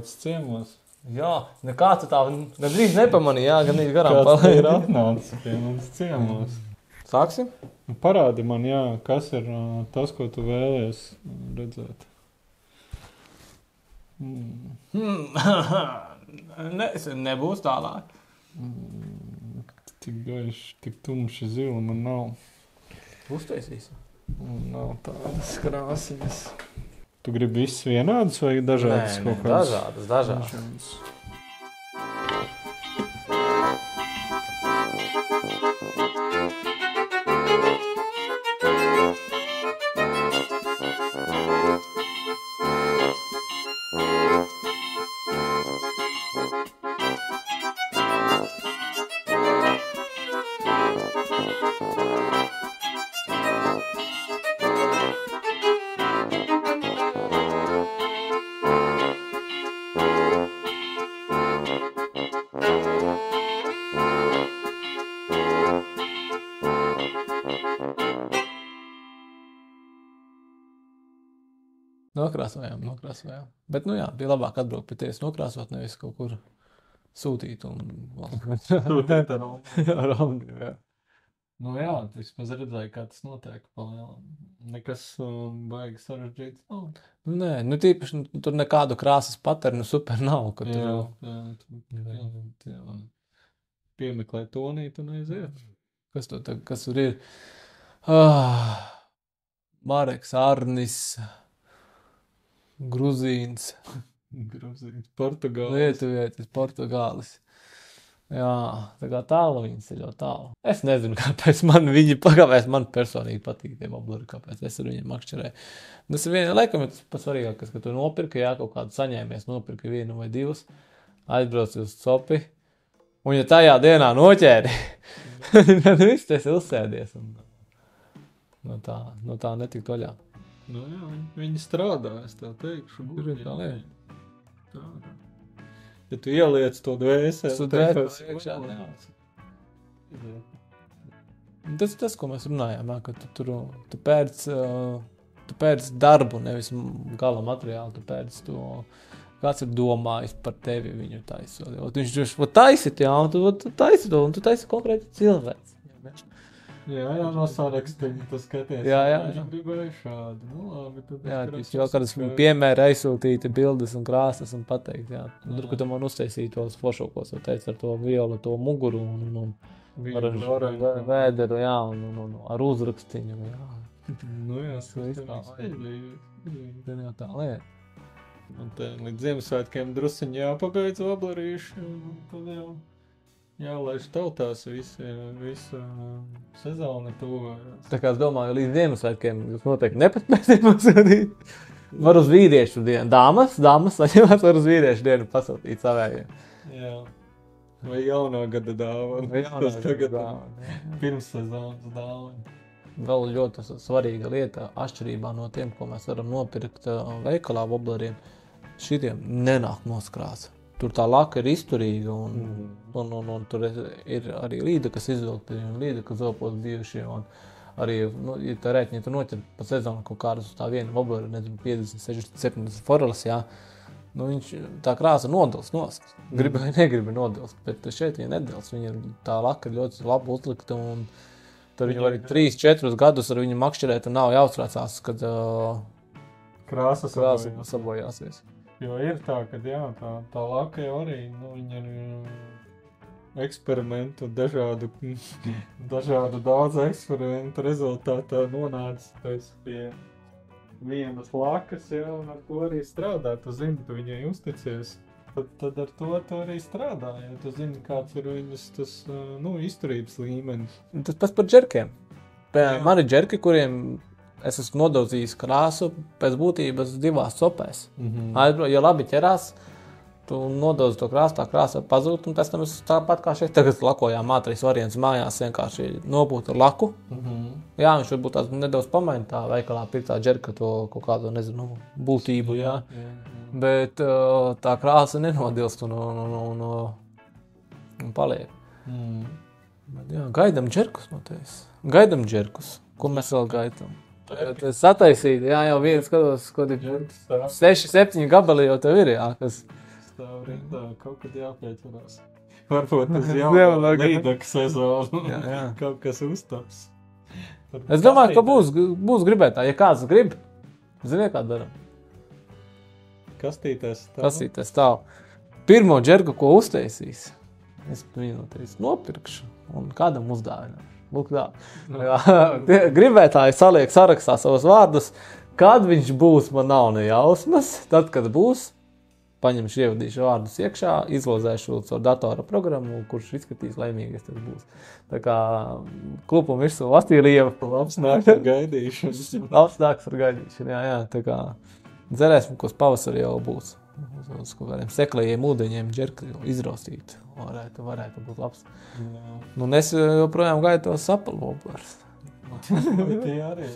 atnācis ciemos. Jā, nekā tu tā gandrīz nepamanīji, jā, gandrīz garām Kāds palēji. ir atnācis pie mums ciemos. Sāksim? Parādi man, jā, kas ir tas, ko tu vēlies redzēt. Nebūs tālāk. Tik gaiši, tik tumši zila man nav. Uztaisīsi. Nav tādas krāsiņas. Tu gribi visus vienādus vai dažādas kaut kādas? Dažādas. Nokrāsojām. Bet, nu jā, bija labāk atbraukt pie tevis nokrāsot, nevis kaut kur sūtīt un... Sūtīt ar Romni, jā. Nu jā, tu vismaz redzēji, kā tas notiek palielam. Nekas baigi sarežģīts nav. Nu nē, nu tīpaši tur nekādu krāsas paternu super nav, ka tur... Jā, piemeklē tonīt un aiziet. Kas tur ir? Mareks, Arnis... Gruzīns, Portugālis. Lietuvietis, Portugālis. Jā, tā kā tālu viņas ir ļoti tālu. Es nezinu, kāpēc man personīgi patīk tie bobleri, kāpēc es ar viņiem makšķerēju. Tas ir laikam ir tas pats svarīgākais, ka tu nopirki, jā, kaut kādu saņēmies, nopirki 1 vai 2, aizbrauci uz copi, un ja tajā dienā noķēri, tad viss tas ir uzsēdies. Un no tā netikt vaļā. Nu jā, viņi strādā, es tā teikšu. Tur ir tā lieta. Ja tu ieliec to dvēseli, tas, ko mēs runājām, ka tu pērc darbu, nevis gala materiālu, tu pērc to, kāds ir domājis par tevi viņu taisot. Viņš taisit, jā, un tu taisi to, un tu taisi konkrēti cilvēks. Jā, no sarakstiņa tu skaties. Jā. Viņš gribēja šādi. Nu, labi, tad jā, jau kādas piemēra aizsūtīti bildes un krāsas un pateikt, jā. Tur, ka tu man uztaisīji tos foršokos, jau teici ar to violu, to muguru un vēderu, jā, un ar uzrakstiņu, jā. Nu jā, tā lieta. Un te līdz Ziemassvētkiem drusiņi jāpabeidz oblerīši, tad jau... Jā, laiž tautās visu sezonu tuvojās. Tā kā es domāju, līdz Ziemassvētkiem jūs noteikti nepaspēsiet pasūtīt. Var uz vīriešu dienu. Dāmas saņemās var uz vīriešu dienu pasūtīt savējiem. Jā. Vai jaunā gada dāvana. Pirms sezonas dāvana. Vēl ļoti svarīga lieta, atšķirībā no tiem, ko mēs varam nopirkt veikalā bobleriem, šitiem nenāk noskrāsa. Tur tā laka ir izturīga un tur ir arī līda, kas izvilkti, un līda, kas zopos bijušie, un arī, ja tā rēķini tu noķer pa sezonu kaut kādus uz tā vienu bobleri, nezinu, 50, 60, 70 foreles, jā, viņš tā krāsa nodils nost. Gribi vai negribi nodilst, bet šeit viņa nedils, tā laka ir ļoti labi uzlikta, un tur viņa var 3-4 gadus ar viņu makšķerēt, un nav jāuztraucās, kad krāsa sabojāsies. Jo ir tā, ka jā, tā laka jau arī, viņa ir eksperimentu, dažādu daudz eksperimentu rezultātā nonācis pie vienas lakas, jā, un ar to arī strādā. Tu zini, tu viņai uzticies, tad ar to tu arī strādā, ja tu zini, kāds ir viņas tas, izturības līmenis. Tas pats par džerkiem. Man ir džerki, kuriem es esmu nodaudzījis krāsu pēc būtības 2 copēs. Ja labi ķerās, tu nodaudz to krāsu, tā krāsa pazūd, un pēc tam es tāpat kā šeit tagad lakojām ātrais variants mājās, vienkārši nopūt ar laku. Jā, viņš varbūt tās nedaudz pamaina tā veikalā pirktā džerka to kaut kādu, nezinu, būtību, jā. Bet tā krāsa nenodilst un paliek. Bet jā, gaidam džerkus no tevis. Gaidam džerkus. Ko mēs vēl gaidām? Tas sataisīt, jā, jau viens skatos, ko 6-7 gabali jau tev ir, jā, kas... stāv rindā, kaut kad jāpieķerās. Varbūt uz Ziemā līdaka sezonu Jā. kaut kas uztaps. Es domāju, ka būs gribētāji. Ja kāds grib, ziniet, kā daram. Kastītēs stāv. Pirmo džergu, ko uztaisīs, es viņu nopirkšu un kādam uzdāvināšu. Lūk tā. Gribētāji saliek sarakstā savus vārdus. Kad viņš būs, man nav ne jausmas. Tad, kad būs, paņemšu, ievadīšu vārdus iekšā, izlozēšu caur datora programmu, kurš izskatīs laimīgais tas būs. Tā kā klupuma virsū Vastīlieva. Labs nāks ar gaidīšanu. Labs nāks ar gaidīšanu, jā. Tā kā dzerēsim, kas pavasarī jau būs. Uz kaut kādiem seklējiem ūdeņiem džerku izraustīt. Varētu būt labs. Jā. Nu, es joprojām gaidu tos sapaloblers. Tie arī.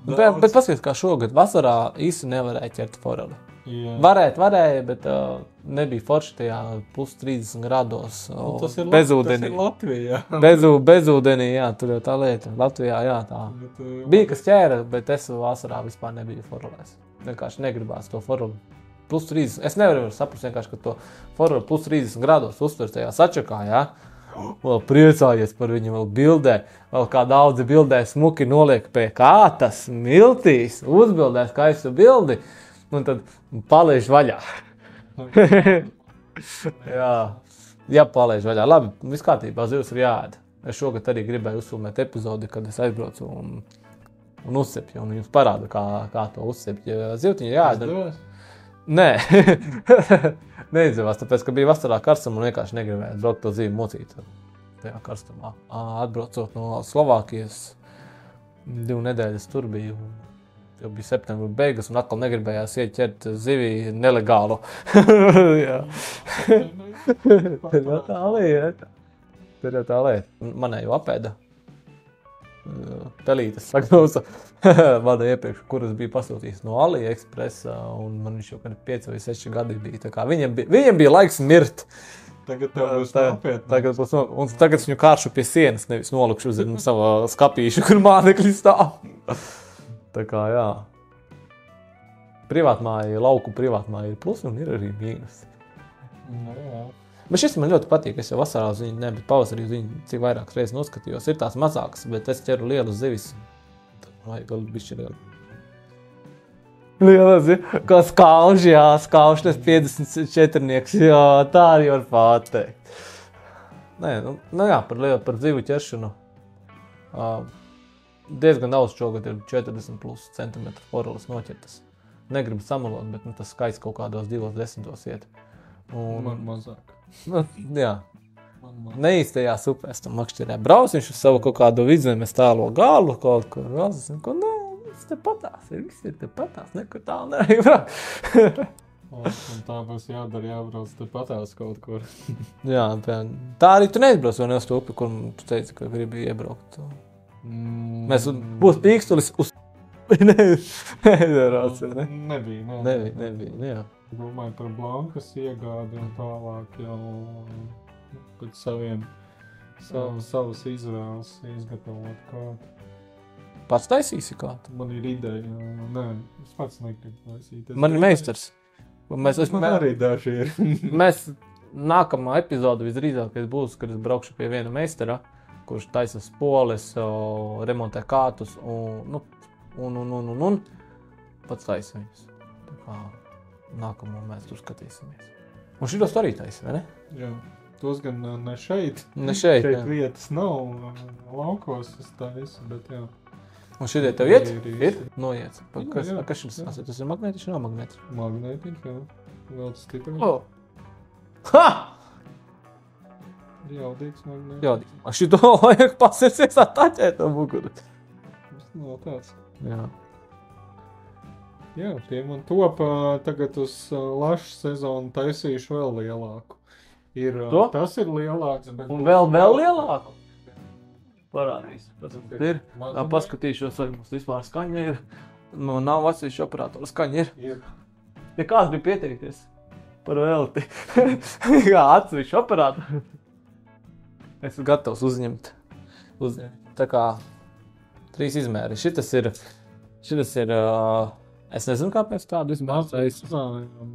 Bet paskaties, kā šogad vasarā īsti nevarēja ķert foreli. Jā. Varēja, bet nebija forši tajā plus 30 grados Tas ir bezūdenī. Latvijā. Bezūdenī, jā, tur jau tā lieta. Latvijā, jā, tā. Bija, kas ķēra, bet es vasarā vispār nebiju forelēs. Vienkārši negribās to foreli. Plus 30. Es nevaru saprast vienkārši, ka to foreli plus 30 grados uztver tajā sačakā, jā. Vēl priecājies par viņu, vēl bildē. Vēl kā daudzi bildē smuki noliek pie kātas, miltīs, uzbildē skaistu bildi. Un tad palaiž vaļā. Jā, palaiž vaļā. Labi, viss kārtībā, zivs ir jāēd. Es šogad arī gribēju uzfilmēt epizodi, kad es aizbraucu un uzsepju. Un jums parāda, kā to uzsept. Ja zivtiņi jāēd. Nē, neizdevās, tāpēc, ka bija vasarā karstuma un vienkārši negribēju braukt to zīvi mocīt tajā karstumā. Atbraucot no Slovākijas, 2 nedēļas tur biju, jau bija septembra beigas un atkal negribējās ieķert zivi nelegālu. Jā. Tur jau tā lieta. Manēju apēda. Pelītes sagnausa vada iepriekš, kuras bija pasūtījis no AliExpressa, un man viņš jau 5 vai 6 gadi bija. Tā kā viņam bija laiks mirt. Tagad tev būs nopietni. Un tagad viņu kāršu pie sienas, nevis nolikšu uz savā skapīšu, kur mānekļi stāv. Tā kā, jā. Lauku privātmāja ir plus un ir arī mīnus. Jā. Bet šis man ļoti patīk, es jau vasarā uz viņu, bet pavasarī uz viņu cik vairākas reizes noskatījos. Ir tās mazākas, bet es ķeru lielu zivis. Vajag vēl bišķi lielu. Liela zivis, kā skauž, jā, skauž tas 54-nieks, jā, tā arī var pateikt. Nē, nu jā, par zivu ķeršanu. Diezgan daudz šogad ir 40 plus centimetru foreles noķertas. Negribu samalot, bet tas skaits kaut kādos 2-10 iet. Man mazāk. Jā. Neīstajās upēs tam makšķerē. Brauc viņš uz savu kaut kādu vidzemes tālo galu, kaut kur vēl. Nē, viss te patās, viss ir te patās, nekur tālu nevar. Un tā būs jādara, jābrauc te patās kaut kur. Jā, tā arī tu neizbrauc vai ne uz to upi, kur tu teici, ka gribi iebraukt. Mēs būs pīkstulis uz... Nedarāts, ne? Nebija, jā. Domāju par Blankas iegādi un tālāk jau pēc savas izvēles izgatavot kādu. Pats taisīsi kādu? Man ir ideja, nē, es pats negribu taisīt. Man ir meistars. Man arī daži ir. Mēs nākamā epizode visdrīzākais būs, kad es braukšu pie viena meistara, kurš taisa spoles, remontē kātus un pats taisa viņus. Tā kā nākamo mēs tur skatīsimies. Un šitos arī taisa, vai ne? Jā, tos gan ne šeit. Ne šeit, šeit vietas nav, laukos es taisu, bet jā. Un šitie tev iet? Ir? Noiet. Kas šis? Tas ir magnētiši, nav magnētiši? Magnētiši, jā. Vēl stipri. Ha! Jaudīgs magnētiši. Jaudīgs. Šito vajag pasirsies attaķēt to muguru. Tas nav tāds. Jā. Jā, tie man top tagad uz lašu sezonu taisīšu vēl lielāku. Tas ir lielāks, bet... Un vēl lielāku? Parādīs. Ir. Paskatīšos, vai mums vispār skaņa ir. Man nav atsevišķi operatora skaņa ir. Ja kāds grib pieteikties par velti. Jā, atsevišķi operatora. Es esmu gatavs uzņemt. Tā kā 3 izmēri. Šitas ir Es nezinu, kāpēc tādu izmēru.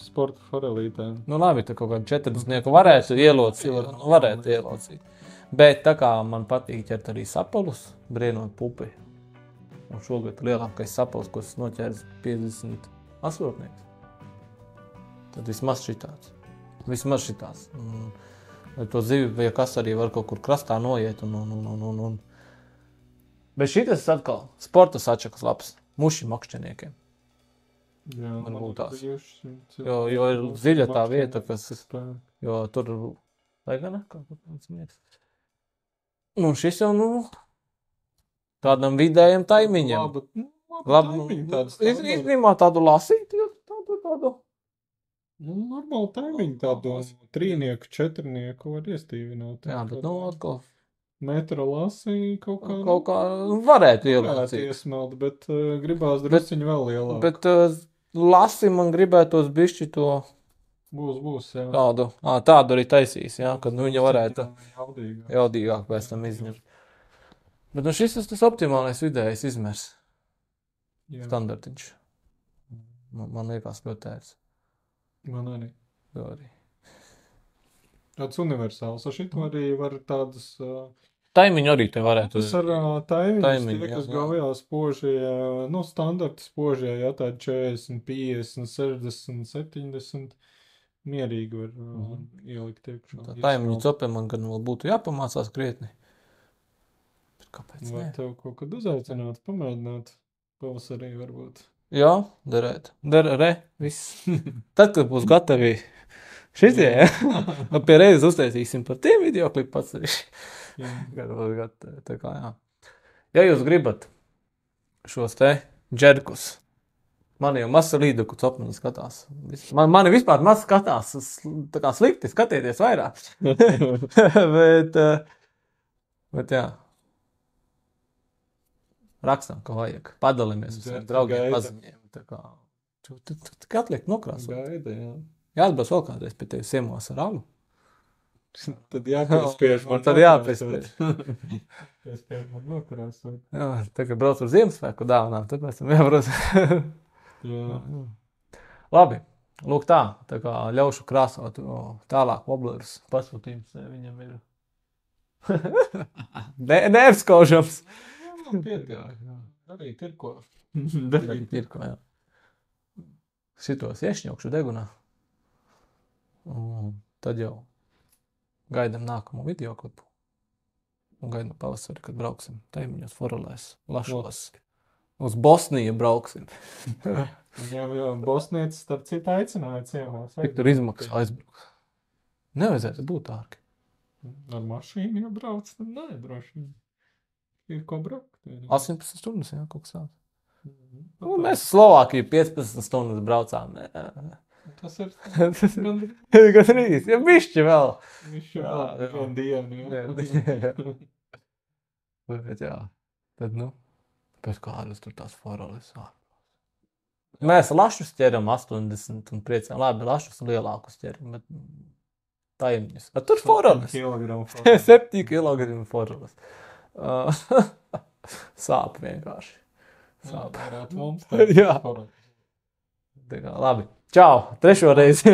Sporta forelītēm. Nu labi, tā kaut kādu 40 varētu ielocīt. Bet tā kā man patīk ķert arī sapalus, brienot pupi. Un šogad lielākais sapals, ko es noķēru 58. Tad vismaz šitāds. To zivi, vai kas arī var kaut kur krastā noiet. Bet šitas atkal sporta sačakas labs. Muši makšķeniekiem. Jā, man būtās. Jo ir ziļa tā vieta, kas... Jo tur... Lai gan, kā tāds miegs. Nu, šis jau, tādam vidējam taimiņam. Labi, Izņemā tādu lasīt, tādu. Normāli taimiņu, tādu 3, 4 var iestīvināt. Jā, bet atkal... Metra lasī kaut kā varētu ielācīt. Iesmelt, bet gribās drusciņu vēl lielāk. Bet lasi man gribētos bišķi to... Būs, jā. Tādu arī taisīs, jā, kad viņa varētu jaudīgāk pēc tam izņemt. Bet šis tas optimālais vidējais izmērs. Standartiņš. Man liekas ļoti ērts. Man arī. Arī. Tāds universāls. Šito arī var tādas... Taimiņu arī te varētu. Tas ar taimiņus, tie, kas gavajā spožie, standarta spožie, jā, tādi 40, 50, 60, 70, mierīgi var ielikt iekšā. Tā taimiņu cope man gan vēl būtu jāpamācās krietni. Bet kāpēc ne? Vai tev kaut kad uzaicināt, pamēģināt pavasarī varbūt? Jā, derēt. Viss. Tad, kad būs gatavi šitie, ja? Pie reizes uztaisīsim par tiem videoklipu pats arī. Tā kā, jā. Ja jūs gribat šos te džerkus, mani jau masa līduku copmiņi skatās. Mani vispār masa skatās, tā kā slikti skatieties vairāk. bet jā. Rakstam, ka vajag. Padalīmies uz saviem draugiem, paziņiem. Tā kā, tu atliek nokrāsot. Gaida, jā. Jāatbrauc vēl kādreiz pie tevis ciemos ar alu. Tad jāpiespiež man. Tad jāpiespiež. Piespiež man nokrāsot. Jā, tagad brauc uz Ziemassvētku dāvanām, tad mēs tam jābrauc. Jā. Labi, lūk tā kā ļaušu krāsot tālāk Wobblers pasūtījums viņam ir. Neapskaužams. Pietiek. Arī tirko. Jā. Šitos iešņaukšu degunā. Un tad jau gaidam nākamo videoklipu. Un gaidam pavasari, kad brauksim taimiņos, forelēs, lašos. Uz Bosniju brauksim. Jā, bosnietis starp citu aicināja ciemos. Cik tur izmaksā aizbraukt? Nevajadzētu būt ārki. Ar mašīnu jau brauc, tad nē, droši vien. Ir ko braukt. 18 stundas, jā, kaut kas tāds. Mēs Slovākiju 15 stundas braucām. Tas ir gandrīz. Ja bišķi vēl. Bišķi vēl. Vienu dienu. Bet jā. Tad, pēc kādas tur tās foreles. Mēs lašus ķeram 80 un priecām. Labi, lašus lielākus ķeram, bet taimiņus. Tur foreles. 7 kg foreles. Sāp vienkārši. Sāp. Jā. Tā kā, labi. Čau! 3. reizi.